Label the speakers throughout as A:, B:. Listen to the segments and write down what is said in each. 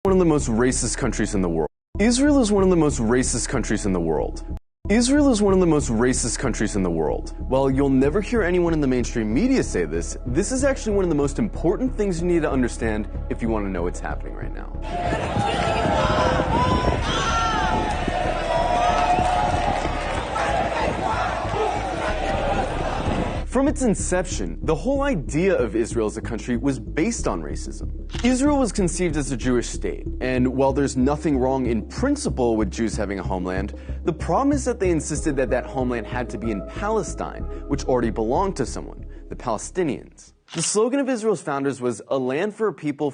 A: One of the most racist countries in the world. Israel is one of the most racist countries in the world. Israel is one of the most racist countries in the world. While you'll never hear anyone in the mainstream media say this, this is actually one of the most important things you need to understand if you want to know what's happening right now. From its inception, the whole idea of Israel as a country was based on racism. Israel was conceived as a Jewish state, and while there's nothing wrong in principle with Jews having a homeland, the problem is that they insisted that that homeland had to be in Palestine, which already belonged to someone, the Palestinians. The slogan of Israel's founders was a land for a people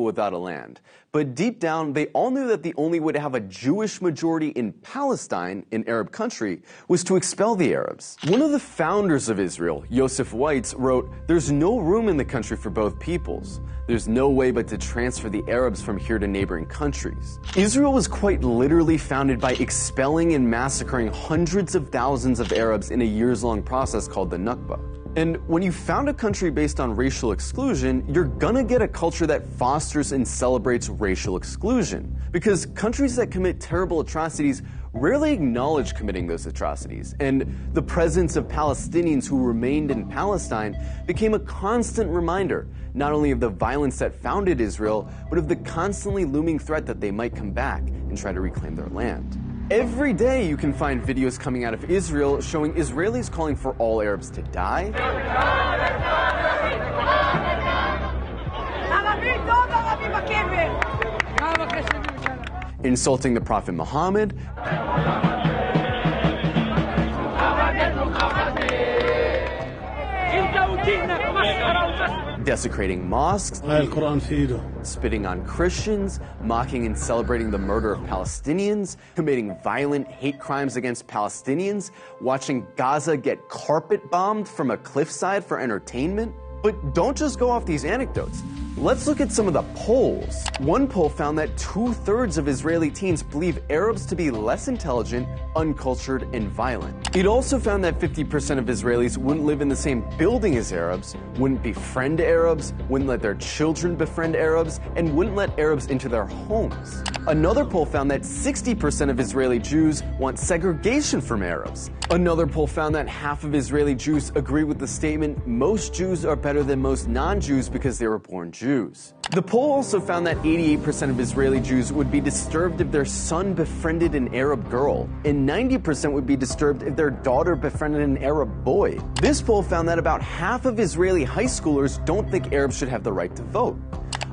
A: without a land. But deep down, they all knew that the only way to have a Jewish majority in Palestine, an Arab country, was to expel the Arabs. One of the founders of Israel, Yosef Weitz, wrote, "There's no room in the country for both peoples. There's no way but to transfer the Arabs from here to neighboring countries." Israel was quite literally founded by expelling and massacring hundreds of thousands of Arabs in a years-long process called the Nakba. And when you found a country based on racial exclusion, you're gonna get a culture that fosters and celebrates racial exclusion. Because countries that commit terrible atrocities rarely acknowledge committing those atrocities. And the presence of Palestinians who remained in Palestine became a constant reminder, not only of the violence that founded Israel, but of the constantly looming threat that they might come back and try to reclaim their land. Every day you can find videos coming out of Israel showing Israelis calling for all Arabs to die, insulting the Prophet Muhammad, desecrating mosques, spitting on Christians, mocking and celebrating the murder of Palestinians, committing violent hate crimes against Palestinians, watching Gaza get carpet bombed from a cliffside for entertainment. But don't just go off these anecdotes. Let's look at some of the polls. One poll found that 2/3 of Israeli teens believe Arabs to be less intelligent, uncultured, and violent. It also found that 50% of Israelis wouldn't live in the same building as Arabs, wouldn't befriend Arabs, wouldn't let their children befriend Arabs, and wouldn't let Arabs into their homes. Another poll found that 60% of Israeli Jews want segregation from Arabs. Another poll found that half of Israeli Jews agree with the statement, "Most Jews are better than most non-Jews because they were born Jews." The poll also found that 88% of Israeli Jews would be disturbed if their son befriended an Arab girl, and 90% would be disturbed if their daughter befriended an Arab boy. This poll found that about half of Israeli high schoolers don't think Arabs should have the right to vote.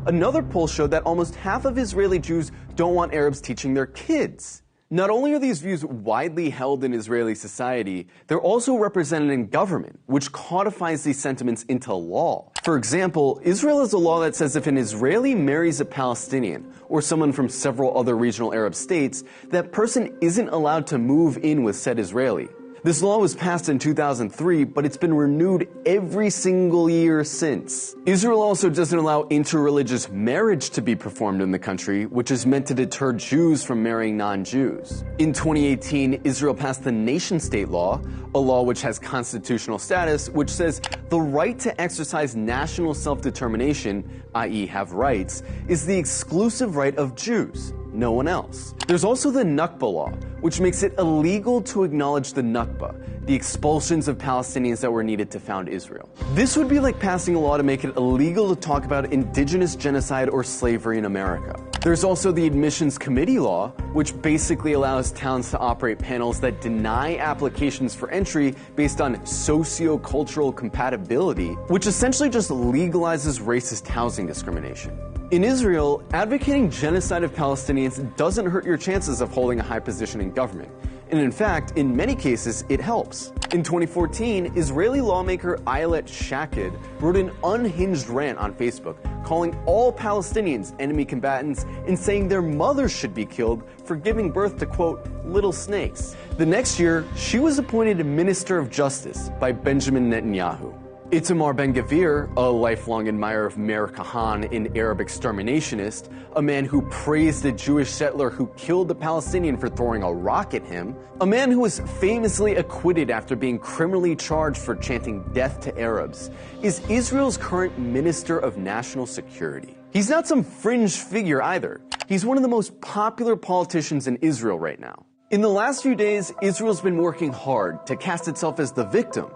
A: Another poll showed that almost half of Israeli Jews don't want Arabs teaching their kids. Not only are these views widely held in Israeli society, they're also represented in government, which codifies these sentiments into law. For example, Israel has a law that says if an Israeli marries a Palestinian, or someone from several other regional Arab states, that person isn't allowed to move in with said Israeli. This law was passed in 2003, but it's been renewed every single year since. Israel also doesn't allow interreligious marriage to be performed in the country, which is meant to deter Jews from marrying non-Jews. In 2018, Israel passed the nation-state law, a law which has constitutional status, which says the right to exercise national self-determination, i.e. have rights, is the exclusive right of Jews. No one else. There's also the Nakba law, which makes it illegal to acknowledge the Nakba, the expulsions of Palestinians that were needed to found Israel. This would be like passing a law to make it illegal to talk about indigenous genocide or slavery in America. There's also the Admissions Committee law, which basically allows towns to operate panels that deny applications for entry based on socio-cultural compatibility, which essentially just legalizes racist housing discrimination. In Israel, advocating genocide of Palestinians doesn't hurt your chances of holding a high position in government. And in fact, in many cases, it helps. In 2014, Israeli lawmaker Ayelet Shaked wrote an unhinged rant on Facebook, calling all Palestinians enemy combatants and saying their mothers should be killed for giving birth to, quote, little snakes. The next year, she was appointed Minister of Justice by Benjamin Netanyahu. Itamar Ben-Gvir, a lifelong admirer of Meir Kahane, an Arab exterminationist, a man who praised a Jewish settler who killed a Palestinian for throwing a rock at him, a man who was famously acquitted after being criminally charged for chanting death to Arabs, is Israel's current Minister of National Security. He's not some fringe figure either. He's one of the most popular politicians in Israel right now. In the last few days, Israel's been working hard to cast itself as the victim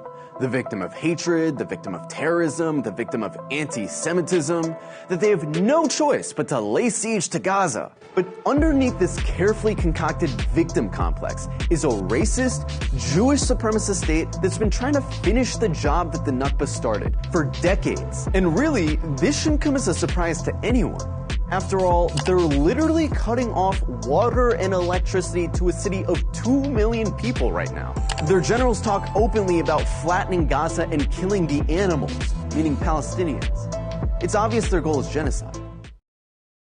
A: of hatred, the victim of terrorism, the victim of anti-Semitism, that they have no choice but to lay siege to Gaza. But underneath this carefully concocted victim complex is a racist, Jewish supremacist state that's been trying to finish the job that the Nakba started for decades. And really, this shouldn't come as a surprise to anyone. After all, they're literally cutting off water and electricity to a city of 2 million people right now. Their generals talk openly about flattening Gaza and killing the animals, meaning Palestinians. It's obvious their goal is genocide.